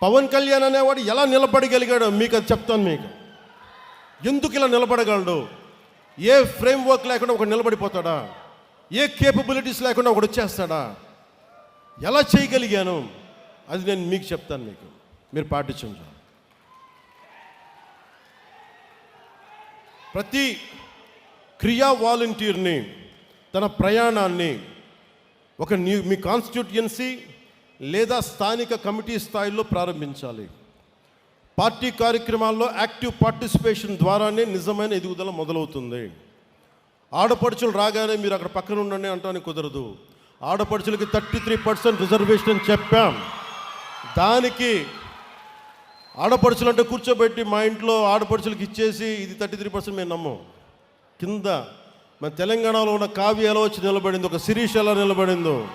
పవన్ కళ్యాణ్ అనేవాడు ఎలా నిలబడగలిగాడో మీకు అది చెప్తాను. మీకు ఎందుకు ఇలా నిలబడగలడు? ఏ ఫ్రేమ్ వర్క్ లేకుండా ఒకడు నిలబడిపోతాడా? ఏ కేపబిలిటీస్ లేకుండా ఒకడు వచ్చేస్తాడా? ఎలా చేయగలిగాను అది నేను మీకు చెప్తాను. మీకు మీరు పాటించండి. ప్రతి క్రియా వాలంటీర్ని తన ప్రయాణాన్ని ఒక మీ కాన్స్టిట్యూయన్సీ లేదా స్థానిక కమిటీ స్థాయిలో ప్రారంభించాలి. పార్టీ కార్యక్రమాల్లో యాక్టివ్ పార్టిసిపేషన్ ద్వారానే నిజమైన ఎదుగుదల మొదలవుతుంది. ఆడపడుచులు రాగానే మీరు అక్కడ పక్కన ఉండండి అంటానికి కుదరదు. ఆడపడుచులకి 33% రిజర్వేషన్ అని చెప్పాం. దానికి ఆడపడుచులు అంటే కూర్చోబెట్టి మా ఇంట్లో ఆడపడుచులకి ఇచ్చేసి ఇది 33% మేము నమ్మం. కింద మన తెలంగాణలో ఉన్న కావ్య ఎలా వచ్చి నిలబడిందో, ఒక శిరీష్ ఎలా నిలబడిందో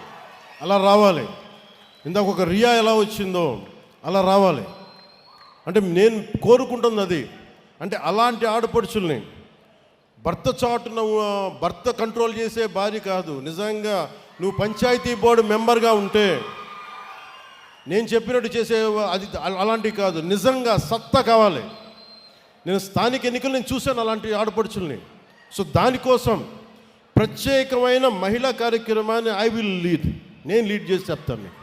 అలా రావాలి. ఇందాక ఒక రియా ఎలా వచ్చిందో అలా రావాలి. అంటే నేను కోరుకుంటుంది అది. అంటే అలాంటి ఆడపడుచుల్ని భర్త చాటున భర్త కంట్రోల్ చేసే భార్య కాదు. నిజంగా నువ్వు పంచాయతీ బోర్డు మెంబర్గా ఉంటే నేను చెప్పినట్టు చేసే అది అలాంటివి కాదు. నిజంగా సత్తా కావాలి. నేను స్థానిక ఎన్నికలు నేను చూశాను అలాంటి ఆడపడుచుల్ని. సో దానికోసం ప్రత్యేకమైన మహిళా కార్యక్రమాన్ని నేను లీడ్ చేసి చెప్తాను.